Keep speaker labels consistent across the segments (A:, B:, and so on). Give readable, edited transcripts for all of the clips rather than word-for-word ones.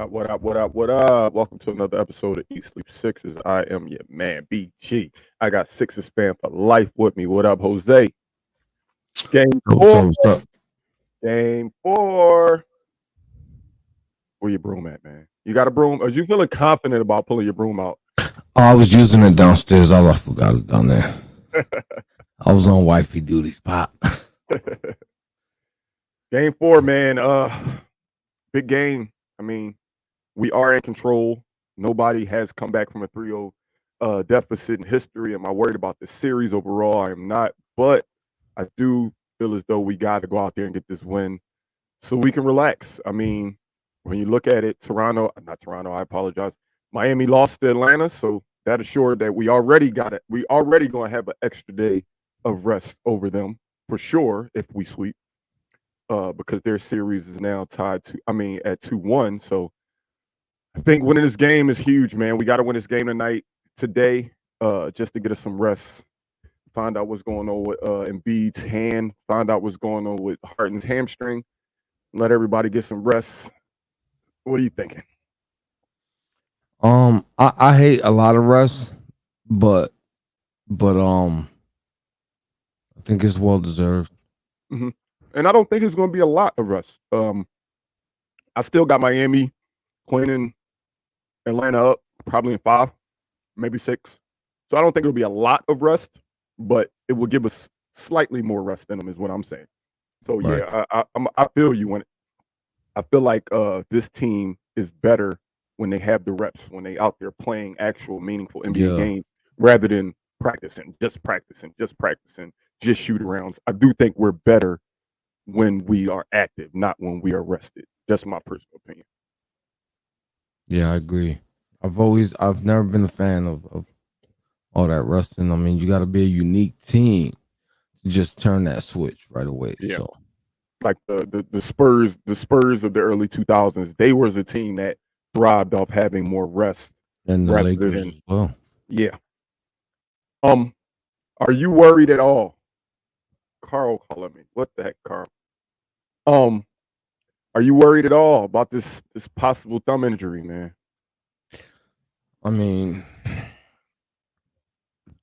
A: up? What up? What up? What up? Welcome to another episode of Eat Sleep Sixes. I am your man, BG. I got Sixes fan for life with me. What up, Jose? Game
B: What's
A: four.
B: up? What's up?
A: Game four. Where your broom at, man? You got a broom? Are you feeling confident about pulling your broom out?
B: Oh, I was using it downstairs. I forgot it down there. I was on wifey duties. Pop.
A: Game four, man. Big game. I mean, we are in control. Nobody has come back from a 3-0 deficit in history. Am I worried about the series overall? I am not, but I do feel as though we got to go out there and get this win so we can relax. I mean, when you look at it, not Toronto, I apologize. Miami lost to Atlanta, so that assured that we already got it. We already going to have an extra day of rest over them for sure if we sweep, because their series is now tied to, at 2-1. So I think winning this game is huge, man. We got to win this game today, just to get us some rest. Find out what's going on with Embiid's hand. Find out what's going on with Harden's hamstring. Let everybody get some rest. What are you thinking?
B: I hate a lot of rest, but I think it's well deserved.
A: Mm-hmm. And I don't think it's going to be a lot of rest. I still got Miami cleaning Atlanta up, probably in 5, maybe 6. So I don't think it'll be a lot of rest, but it will give us slightly more rest in them, is what I'm saying. So
B: Right.
A: yeah, I feel you when I feel like this team is better when they have the reps, when they out there playing actual meaningful NBA
B: Yeah.
A: games rather than practicing, just shoot arounds. I do think we're better when we are active, not when we are rested. That's my personal opinion.
B: Yeah, I agree. I've never been a fan of all that resting. I mean, you got to be a unique team to just turn that switch right away.
A: Yeah.
B: So,
A: Like the Spurs of the early 2000s, they was a team that thrived off having more rest
B: and the
A: rather
B: Lakers
A: than
B: as well.
A: yeah. Um, are you worried at all? Carl calling me. What the heck, Carl? Um, are you worried at all about this possible thumb injury, man?
B: I mean,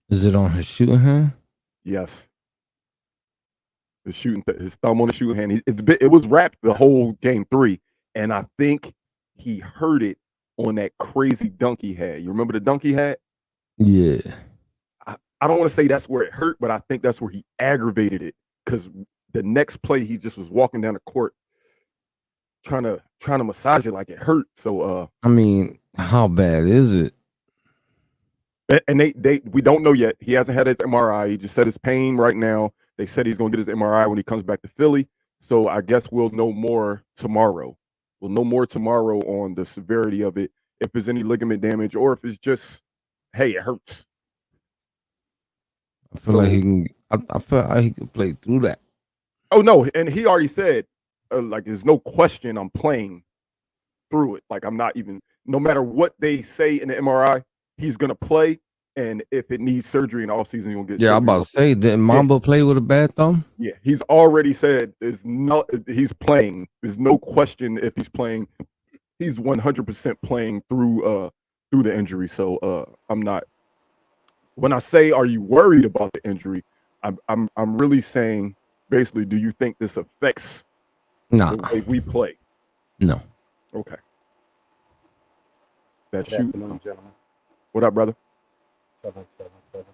B: is it on his shooting hand?
A: Yes, his thumb on the shooting hand. It was wrapped the whole game 3, and I think he hurt it on that crazy dunk he had. You remember the dunk he had?
B: Yeah.
A: I don't want to say that's where it hurt, but I think that's where he aggravated it because the next play he just was walking down the court trying to massage it like it hurt. So
B: I mean, how bad is it?
A: and they we don't know yet. He hasn't had his MRI. He just said his pain right now. They said he's going to get his MRI when he comes back to Philly. So I guess we'll know more tomorrow. We'll know more tomorrow on the severity of it, if there's any ligament damage, or if it's just, hey, it hurts.
B: I feel like
A: So,
B: he can. I feel like he could play through that.
A: oh no, and he already said, like, there's no question I'm playing through it. Like, I'm not even, no matter what they say in the MRI, he's gonna play. And if it needs surgery in the offseason, he's gonna get
B: Yeah, I'm
A: surgery.
B: about to say, didn't
A: Yeah,
B: Mamba play with a bad thumb?
A: yeah. He's already said he's playing. There's no question if he's playing. He's 100% playing through the injury. So I'm not. When I say, are you worried about the injury? I'm really saying, basically, do you think this affects
B: Nah,
A: the way we play?
B: no.
A: Okay. That
C: Good
A: shoot.
C: afternoon, gentlemen.
A: What up, brother?
C: 777.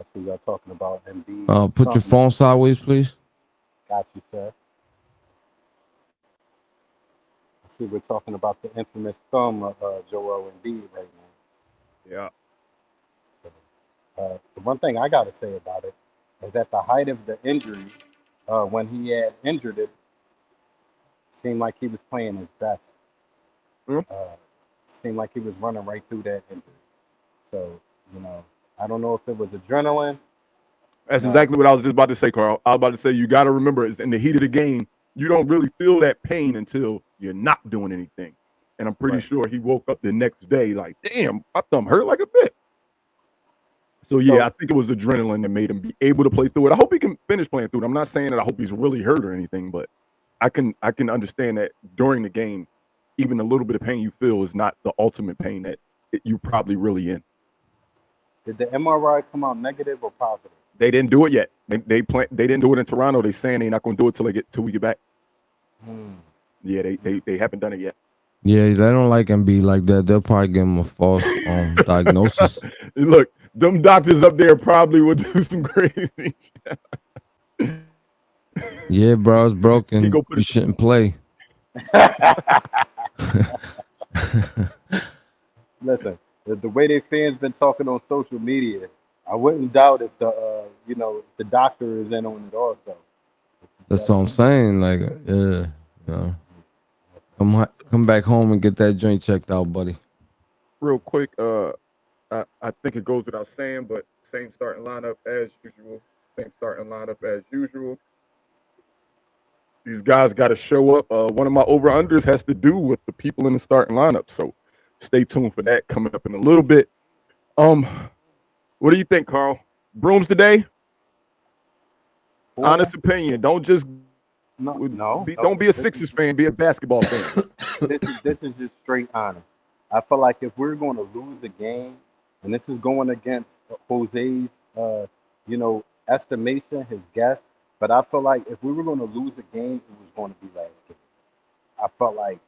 C: I see y'all talking about Embiid.
B: Put your phone sideways, please.
C: Got you, sir. I see we're talking about the infamous thumb of Joel Embiid right now.
A: Yeah.
C: The one thing I got to say about it is at the height of the injury, when he had injured it, seemed like he was playing his best.
A: Mhm.
C: Seemed like he was running right through that injury. So, I don't know if it was adrenaline.
A: That's
C: No,
A: exactly what I was just about to say, Carl. I was about to say, you got to remember, it's in the heat of the game, you don't really feel that pain until you're not doing anything. And I'm pretty
C: right.
A: sure he woke up the next day like, damn, my thumb hurt like a bit. So yeah, I
C: So,
A: think it was adrenaline that made him be able to play through it. I hope he can finish playing through it. I'm not saying that I hope he's really hurt or anything, but I can understand that during the game even a little bit of pain you feel is not the ultimate pain that you probably really in.
C: Did the MRI come out negative or positive?
A: They didn't do it yet. They didn't do it in Toronto. They saying they're not going to do it till we get back. Yeah, they haven't done it yet.
B: Yeah, they don't like Embiid like that. They'll probably give him a false diagnosis.
A: Look, them doctors up there probably would do some crazy.
B: Yeah, bro, it's broken. You shouldn't play.
C: Listen, the way their fans been talking on social media, I wouldn't doubt if the doctor is in on it also.
B: That's what I'm saying. Like, yeah, come back home and get that joint checked out, buddy.
A: Real quick, I think it goes without saying, but same starting lineup as usual. These guys got to show up. One of my over-unders has to do with the people in the starting lineup, so stay tuned for that coming up in a little bit. What do you think, Carl? Brooms today? Honest opinion. Don't just don't be a Sixers fan. Be a basketball fan.
C: This is just straight honest. I feel like if we're going to lose a game, and this is going against Jose's, estimation, his guess, but I feel like if we were going to lose a game, it was going to be last game. I felt like,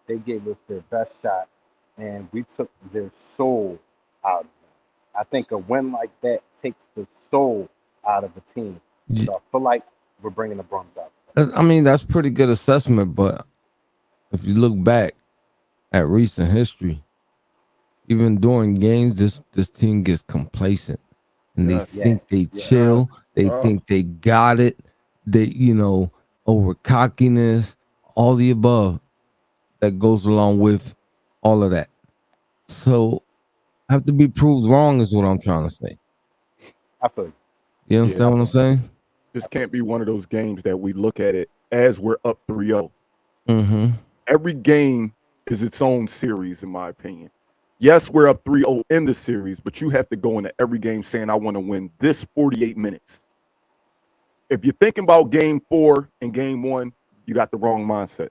C: they gave us their best shot, and we took their soul out of them. I think a win like that takes the soul out of the team.
B: Yeah.
C: So I feel like we're bringing the Brums out.
B: I mean, that's pretty good assessment, but if you look back at recent history, even during games, this team gets complacent and they think they chill. They think they got it. They, over cockiness, all the above that goes along with all of that. So have to be proved wrong is what I'm trying to say.
C: I feel you.
B: You understand what I'm saying?
A: This can't be one of those games that we look at it as we're up 3-0.
B: Mm-hmm.
A: Every game is its own series, in my opinion. Yes, we're up 3-0 in the series, but you have to go into every game saying, I want to win this 48 minutes. If you're thinking about game 4 and game 1, you got the wrong mindset.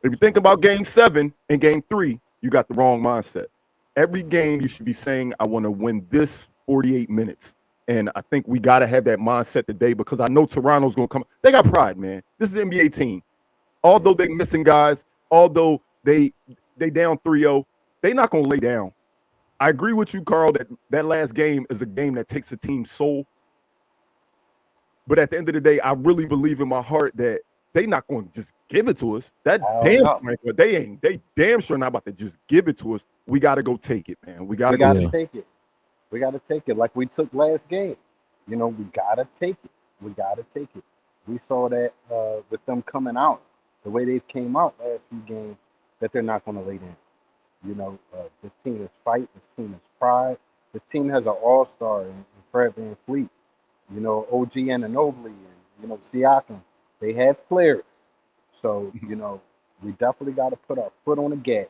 A: If you think about game 7 and game 3, you got the wrong mindset. Every game you should be saying, I want to win this 48 minutes. And I think we got to have that mindset today because I know Toronto's going to come. They got pride, man. This is an NBA team. Although they're missing guys, although they down 3-0, they're not going to lay down. I agree with you, Carl, that last game is a game that takes a team's soul. But at the end of the day, I really believe in my heart that they're not going to just give it to us. That damn sure, they damn sure not about to just give it to us. We got to go take it, man. We got to
C: take it. We got to take it like we took last game. We got to take it. We got to take it. We saw that with them coming out, the way they came out last few games, that they're not going to lay down. This team is fight. This team is pride. This team has an all-star in Fred VanVleet. OG Anunoby and, Siakam. They have players. So, we definitely got to put our foot on the gas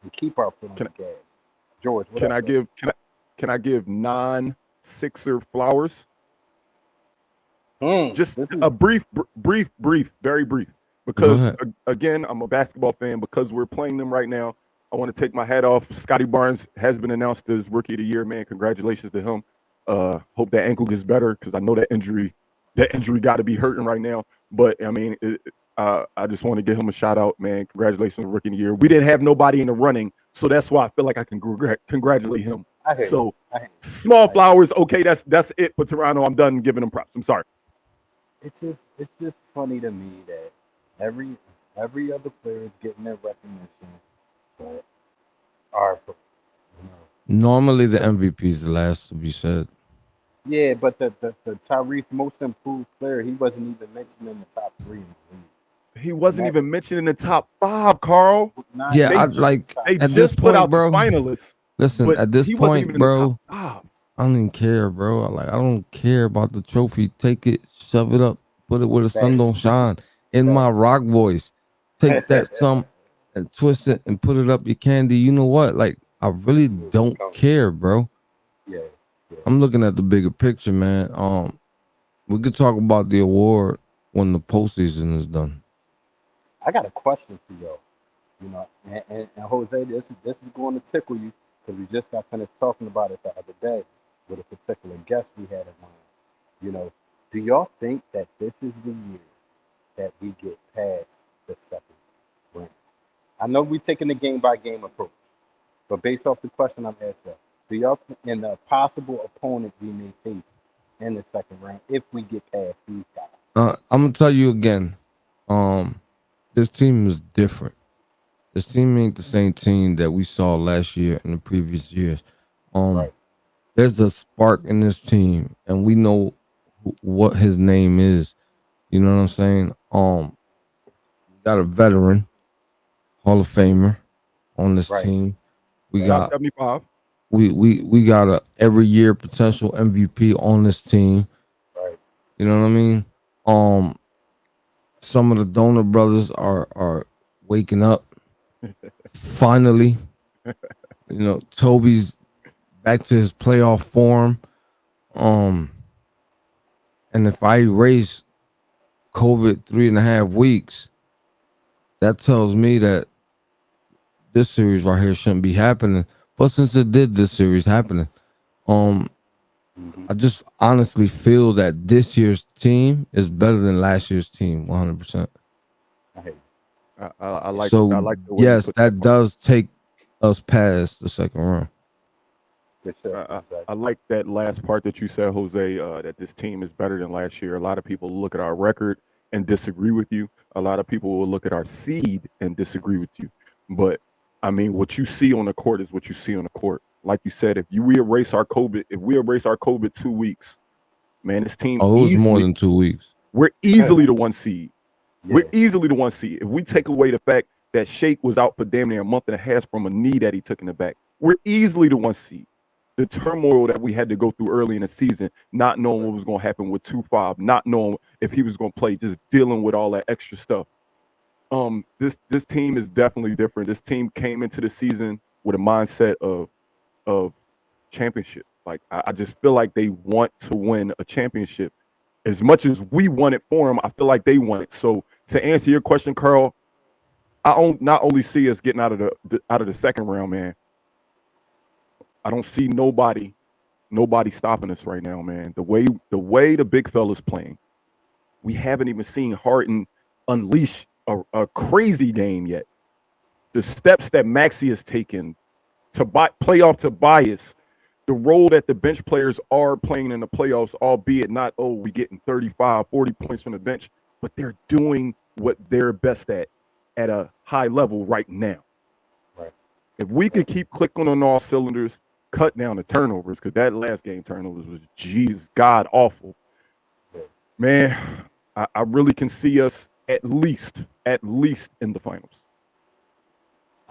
C: and keep our foot on the gas. George, what
A: Can I give non-Sixer flowers? Just a brief, very brief. Because, again, I'm a basketball fan. Because we're playing them right now, I want to take my hat off. Scotty Barnes has been announced as Rookie of the Year, man. Congratulations to him. Hope that ankle gets better because I know that injury got to be hurting right now. But, I mean, I just want to give him a shout-out, man. Congratulations on Rookie of the Year. We didn't have nobody in the running, so that's why I feel like I can congratulate him. Small flowers, okay, that's it for Toronto. I'm done giving them props. I'm sorry.
C: It's just funny to me that every other player is getting their recognition, but
B: normally the MVP is the last to be said.
C: Yeah, but the Tyrese most improved player, he wasn't even mentioned in the top 3 in the league.
A: He wasn't even mentioned in the top 5, Carl.
B: Yeah,
A: they
B: at
A: just
B: this
A: put
B: point,
A: out
B: bro,
A: the finalists.
B: Listen, at this point, bro,
A: I
B: don't even care, bro. I don't care about the trophy. Take it, shove it up, put it where the sun don't shine. In my rock voice, take that some and twist it and put it up your candy. You know what? Like, I really don't care, bro.
C: Yeah.
B: I'm looking at the bigger picture, man. We could talk about the award when the postseason is done.
C: I got a question for y'all. You know, and Jose, this is going to tickle you because we just got finished talking about it the other day with a particular guest we had in mind. You know, do y'all think that this is the year that we get past the second round? I know we're taking the game by game approach, but based off the question I'm asking, do y'all and the possible opponent we may face in the second round if we get past these guys?
B: I'm gonna tell you again. This team is different. This team ain't the same team that we saw last year and the previous years.
C: Right,
B: There's a spark in this team, and we know what his name is. You know what I'm saying? We got a veteran Hall of Famer on this
C: right,
B: team. We
C: right,
A: Shot
B: got
A: 75.
B: we got a every year potential MVP on this team.
C: right,
B: You know what I mean? Um, some of the donor brothers are waking up finally. You know, Toby's back to his playoff form. Um, and if I erase COVID 3.5 weeks, that tells me that this series right here shouldn't be happening. But since it did, this series happening, um,
C: mm-hmm.
B: I just honestly feel that this year's team is better than last year's team, 100%.
C: I hate
A: I
B: So
A: like the way you
B: yes,
A: put that
B: that
A: part.
B: does take us past the second round.
C: good shit.
A: I
C: Exactly.
A: like that last part that you said, Jose, that this team is better than last year. A lot of people look at our record and disagree with you. A lot of people will look at our seed and disagree with you. But I mean, what you see on the court is what you see on the court. Like you said, if we erase our COVID 2 weeks, man, this team
B: Oh, it was more
A: easily,
B: than 2 weeks.
A: we're easily the one seed. We're
C: Yeah,
A: easily the one seed. If we take away the fact that Shake was out for damn near a month and a half from a knee that he took in the back, we're easily the one seed. The turmoil that we had to go through early in the season, not knowing
C: right.
A: what was going to happen with 2-5, not knowing if he was going to play, just dealing with all that extra stuff. This team is definitely different. This team came into the season with a mindset of championship. Like I just feel like they want to win a championship. As much as we want it for them, I feel like they want it. So to answer your question, Carl, not only see us getting out of the second round, man. I don't see nobody stopping us right now, man. The way the big fella's playing, we haven't even seen Harden unleash a crazy game yet. The steps that Maxey has taken to playoff Tobias, the role that the bench players are playing in the playoffs, albeit not, we getting 35, 40 points from the bench, but they're doing what they're best at a high level right now.
C: Right.
A: If we
C: Right.
A: could keep clicking on all cylinders, cut down the turnovers, because that last game turnovers was, geez, god awful.
C: Yeah.
A: Man, I really can see us at least in the finals.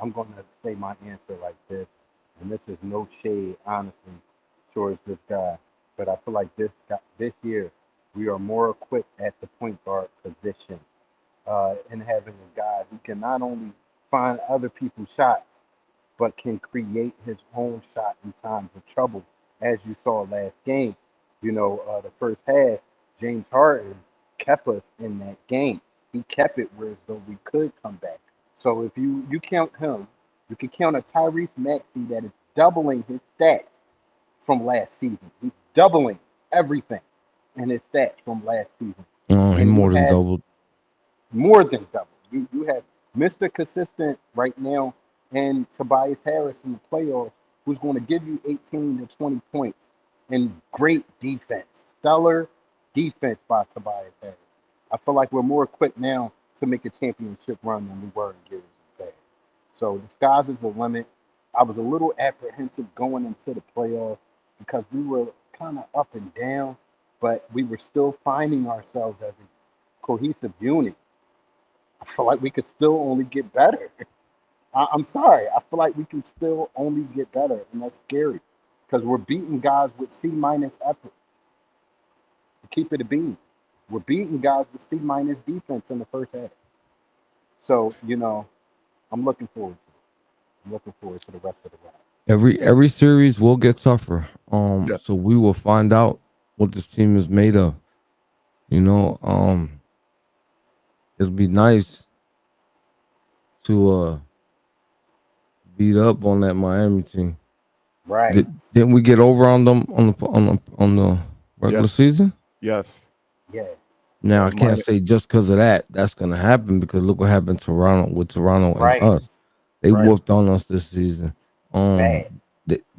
C: I'm going to say my answer like this, and this is no shade, honestly, towards this guy, but I feel like this year we are more equipped at the point guard position, and having a guy who can not only find other people's shots, but can create his own shot in times of trouble, as you saw last game. The first half, James Harden kept us in that game. He kept it where as though we could come back. So if you count him, you can count a Tyrese Maxey that is doubling his stats from last season. He's doubling everything in his stats from last season.
B: He
C: And you
B: more than
C: have
B: doubled.
C: more than double. You have Mr. Consistent right now and Tobias Harris in the playoffs, who's going to give you 18 to 20 points and great defense, stellar defense by Tobias Harris. I feel like we're more equipped now to make a championship run than we were in years past. So the sky's is the limit. I was a little apprehensive going into the playoffs because we were kind of up and down, but we were still finding ourselves as a cohesive unit. I feel like we could still only get better. I'm sorry. I feel like we can still only get better, and that's scary because we're beating guys with C minus effort to keep it a beam. We're beating guys with C minus defense in the first half. So I'm looking forward to it. I'm looking forward to the rest of the ride.
B: Every series will get tougher.
A: Yes.
B: So we will find out what this team is made of. You know, it'll be nice to beat up on that Miami team.
C: Right.
B: Didn't we get over on them on the regular
A: Yes.
B: season?
A: Yes.
C: Yeah.
B: Now
A: Yeah,
B: I can't say just because of that's gonna happen because look what happened to Toronto with Toronto and
C: Right.
B: us. They
C: Right.
B: whooped on us this season.
C: Bad.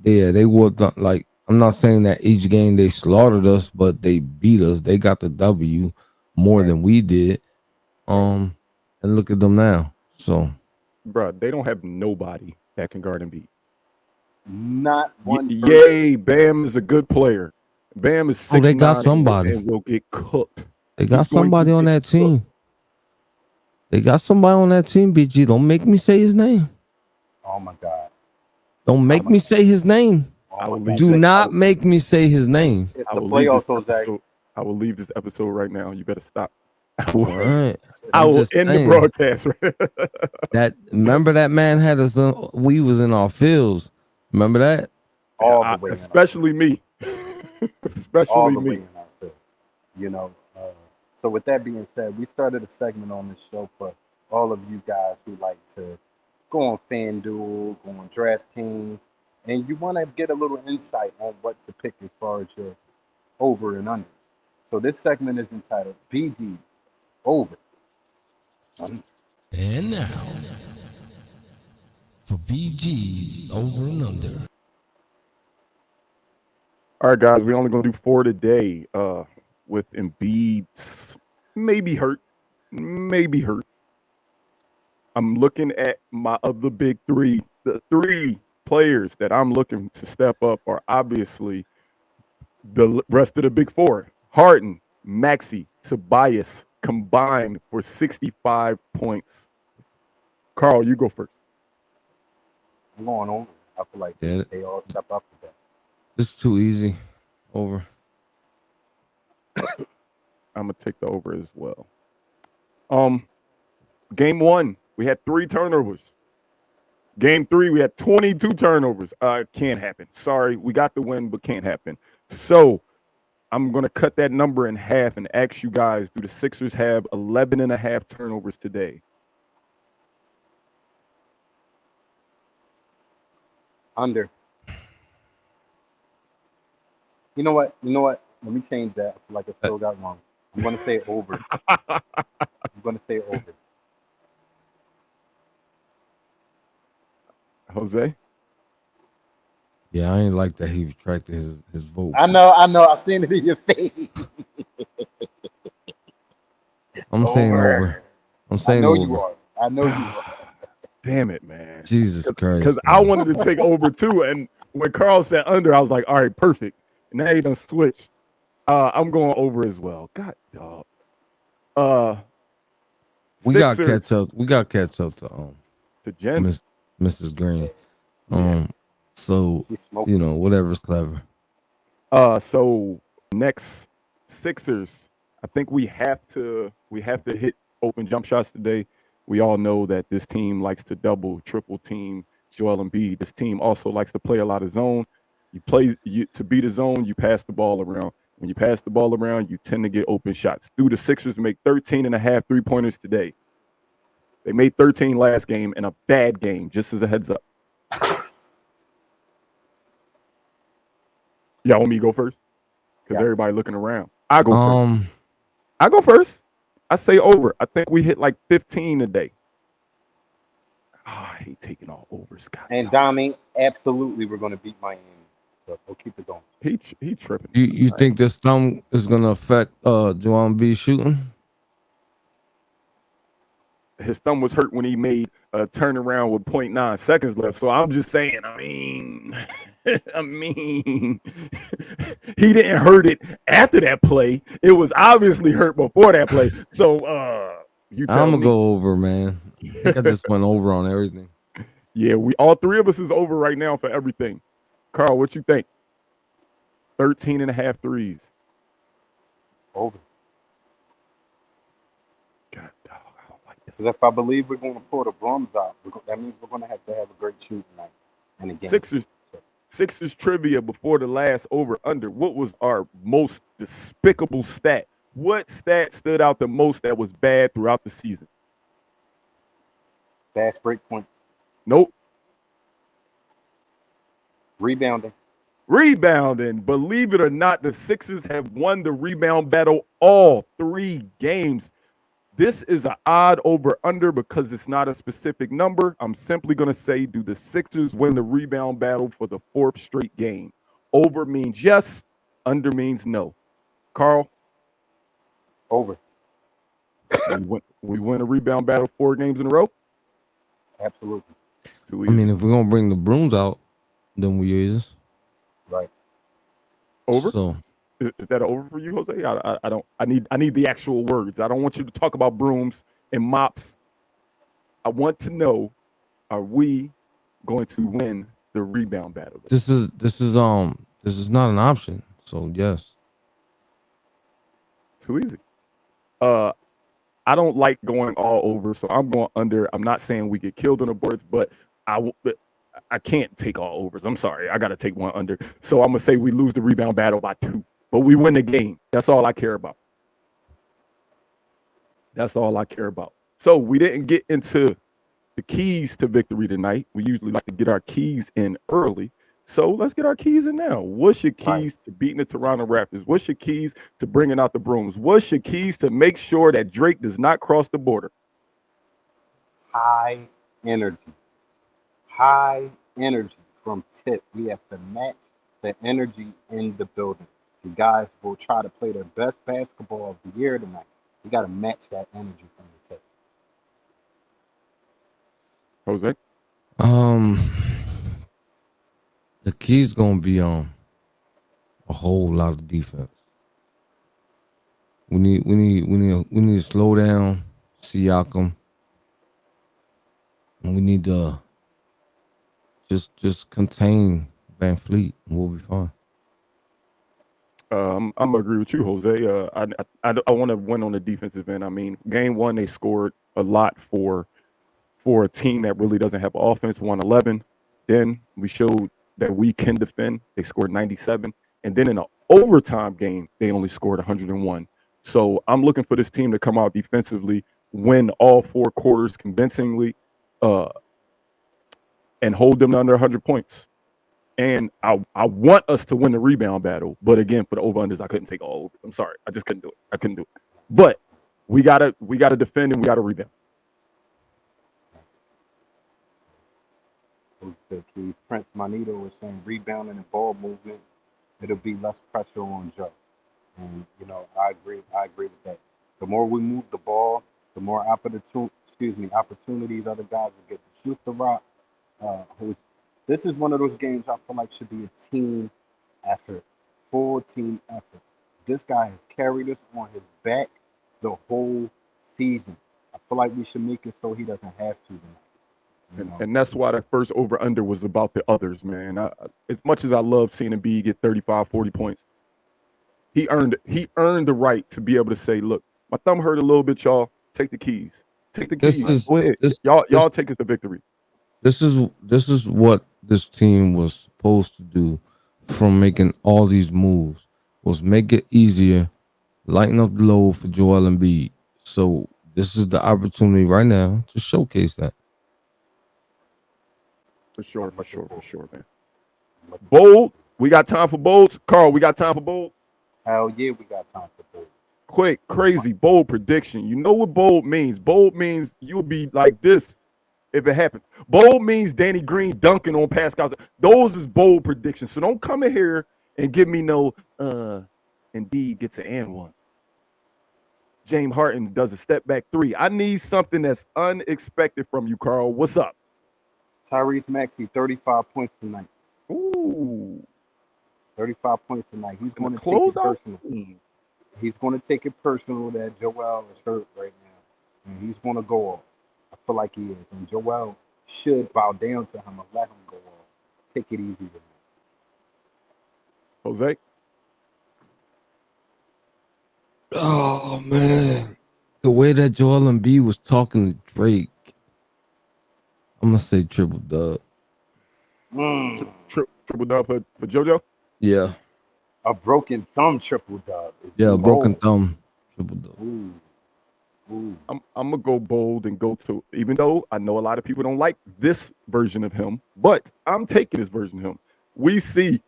B: They whooped on, like, I'm not saying that each game they slaughtered us, but they beat us. They got the W more
C: Right.
B: than we did. And look at them now. So,
A: bro, they don't have nobody that can guard and beat.
C: Not one person.
A: Yay, Bam is a good player. Bam is 6'9"
B: they got somebody.
A: and will get cooked.
B: They got
A: He's going to
B: somebody on
A: get
B: that
A: cooked.
B: team. They got somebody on that team, BG. Don't make me say his name.
C: Oh my God.
B: Don't make me say his name.
A: I will leave.
B: Do not make me say his name.
C: It's
A: I
C: the
A: will leave this
C: playoffs, Jose.
A: episode. I will leave this episode right now. You better stop.
B: All right.
A: I
B: I'm
A: will
B: just
A: end the
B: saying
A: broadcast.
B: that. Remember that man had us. We was in our fields. Remember that?
C: All the way.
A: Especially me. Especially
C: all the
A: me.
C: way in our field. You know. So with that being said, we started a segment on this show for all of you guys who like to go on FanDuel, go on DraftKings, and you want to get a little insight on what to pick as far as your over and under. So this segment is entitled BG's Over.
B: And now for BG's Over and Under.
A: All right, guys, we're only going to do 4 today. With Embiid maybe hurt. I'm looking at my other big three. The 3 players that I'm looking to step up are obviously the rest of the big 4. Harden, Maxey, Tobias combined for 65 points. Carl, you go first.
C: I'm going over. I feel like they all step up to that.
B: This is too easy. Over.
A: I'm gonna take the over as well. Game 1, we had 3 turnovers. Game 3, we had 22 turnovers. Can't happen. Sorry, we got the win, but can't happen. So I'm gonna cut that number in half and ask you guys: do the Sixers have 11.5 turnovers today?
C: Under. You know what? Let me change that. I feel like I still got wrong. I'm going to say over.
A: Jose?
B: Yeah, I ain't like that he retracted his vote.
C: I know. I've seen it in your face.
B: I'm saying over. I'm saying over.
C: I know you are.
A: Damn it, man.
B: Jesus Christ.
A: Because I wanted to take over too. And when Carl said under, I was like, all right, perfect. And now he done switched. I'm going over as well. God, dog.
B: We got to catch up. We got to catch up to
A: Jen,
B: Mrs. Green. So you know, whatever's clever.
A: So next Sixers, I think we have to hit open jump shots today. We all know that this team likes to double, triple team Joel Embiid. This team also likes to play a lot of zone. To beat a zone, you pass the ball around. When you pass the ball around, you tend to get open shots. Do the Sixers make 13.5 3-pointers today? They made 13 last game in a bad game, just as a heads up. Y'all want me to go first? Because everybody looking around. I go first. I go first. I say over. I think we hit like 15 today. I hate taking all overs. God,
C: and Dami, absolutely, we're going to beat Miami. So we'll keep it going.
A: He tripping.
B: You think this thumb is going to affect Joel Embiid shooting?
A: His thumb was hurt when he made a turnaround with 0.9 seconds left. So I'm just saying, I mean, he didn't hurt it after that play. It was obviously hurt before that play. So I'm
B: gonna go over, man. I think I just went over on everything.
A: Yeah, all 3 of us is over right now for everything. Carl, what you think? 13.5 threes.
C: Over.
A: God, dog, I don't like this.
C: Because if I believe we're going to pull the Brums out, that means we're going to have a great shooting night in the game.
A: Sixers trivia before the last over-under. What was our most despicable stat? What stat stood out the most that was bad throughout the season?
C: Fast break points.
A: Nope.
C: Rebounding.
A: Rebounding. Believe it or not, the Sixers have won the rebound battle all 3 games. This is an odd over under because it's not a specific number. I'm simply going to say, do the Sixers win the rebound battle for the 4th straight game? Over means yes, under means no. Carl?
C: Over.
A: We win a rebound battle 4 games in a row?
C: Absolutely.
B: I mean, if we're going to bring the brooms out, then we is.
C: Right.
A: Over?
B: So
A: is that an over for you, Jose? I don't. I need the actual words. I don't want you to talk about brooms and mops. I want to know: are we going to win the rebound battle?
B: This is not an option. So yes.
A: Too easy. I don't like going all over, so I'm going under. I'm not saying we get killed on the boards, but I can't take all overs. I'm sorry. I got to take one under. So I'm going to say we lose the rebound battle by 2, but we win the game. That's all I care about. That's all I care about. So we didn't get into the keys to victory tonight. We usually like to get our keys in early. So let's get our keys in now. What's your keys to beating the Toronto Raptors? What's your keys to bringing out the brooms? What's your keys to make sure that Drake does not cross the border?
C: High energy. High energy from tip. We have to match the energy in the building. The guys will try to play their best basketball of the year tonight. We got to match that energy from the tip.
A: Jose?
B: The key's gonna be a whole lot of defense. We need to slow down Siakam. And we need to just contain Van Fleet and we'll be fine.
A: I'm gonna agree with you, Jose. I want to win on the defensive end. I mean, game 1 they scored a lot for a team that really doesn't have offense. 111. Then we showed that we can defend. They scored 97, and then in an overtime game they only scored 101. So I'm looking for this team to come out defensively, win all 4 quarters convincingly, and hold them to under 100 points. And I want us to win the rebound battle, but again, for the over-unders, I couldn't take all over. I'm sorry, I just couldn't do it. I couldn't do it. But we gotta defend and we gotta rebound.
C: The keys. Prince Manito was saying rebounding and ball movement, it'll be less pressure on Joe. And I agree. I agree with that. The more we move the ball, the more opportunities other guys will get to shoot the rock. This is one of those games I feel like should be a team effort, full team effort. This guy has carried us on his back the whole season. I feel like we should make it so he doesn't have to tonight.
A: And that's why that first over-under was about the others, man. As much as I love seeing Embiid get 35, 40 points, he earned the right to be able to say, look, my thumb hurt a little bit, y'all. Take the keys. Take the keys. Go ahead. Y'all take us to victory.
B: This is what this team was supposed to do from making all these moves, was make it easier, lighten up the load for Joel Embiid. So this is the opportunity right now to showcase that.
A: For sure, man. Bold. We got time for bolds. Carl, we got time for bold.
C: Hell yeah, we got time for bold.
A: Quick, crazy, bold prediction. You know what bold means? Bold means you'll be like this if it happens. Bold means Danny Green dunking on Pascal. Those is bold predictions. So don't come in here and give me no Embiid gets an and one. James Harden does a step back 3. I need something that's unexpected from you, Carl. What's up?
C: Tyrese Maxey, 35 points tonight.
A: Ooh.
C: 35 points tonight. He's going to take it personal. He's going to take it personal that Joel is hurt right now. And he's going to go off. I feel like he is. And Joel should bow down to him and let him go off. Take it easy with him.
A: Jose?
B: Oh, man. The way that Joel Embiid was talking to Drake, I'm going to say triple dub.
A: Triple dub for JoJo?
B: Yeah.
C: A broken thumb triple dub.
B: Yeah, broken thumb triple dub.
C: Ooh.
A: I'm gonna go bold and go to, even though I know a lot of people don't like this version of him, but I'm taking this version of him. we see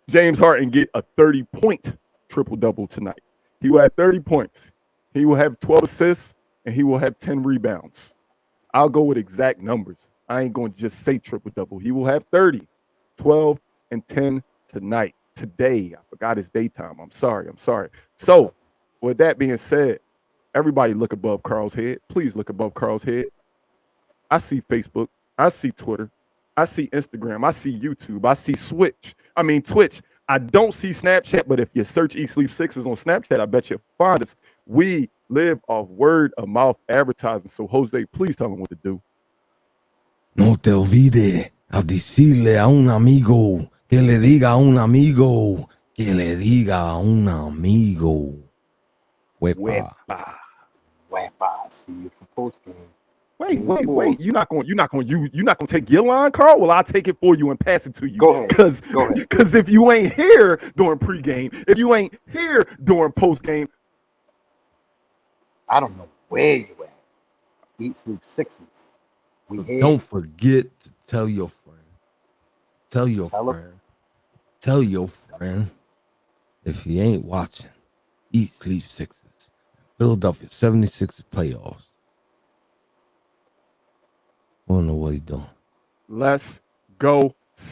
A: James Harden get a 30-point triple-double tonight. He will have 30 points. He will have 12 assists, and he will have 10 rebounds. I'll go with exact numbers. I ain't going to just say triple-double. He will have 30, 12, and 10 tonight. Today. I forgot it's daytime. I'm sorry. So, with that being said, everybody look above Carl's head. Please look above Carl's head. I see Facebook. I see Twitter. I see Instagram. I see YouTube. I see Twitch. I don't see Snapchat, but if you search Eat Sleep Sixers on Snapchat, I bet you'll find us. We live off word of mouth advertising. So, Jose, please tell them what to do.
B: No te olvides a decirle a un amigo que le diga a un amigo que le diga a un amigo. Wepa.
C: See you for post game.
A: Wait. You're not gonna take your line, Carl? Well, I'll take it for you and pass it to you.
C: Go ahead.
A: Because if you ain't here during pregame, if you ain't here during postgame,
C: I don't know where you at. Eat Sleep Sixers.
B: Don't forget to tell your friend. Tell your friend. If he ain't watching, Eat Sleep Sixers. Philadelphia 76ers playoffs. I don't know what he's doing.
A: Let's go.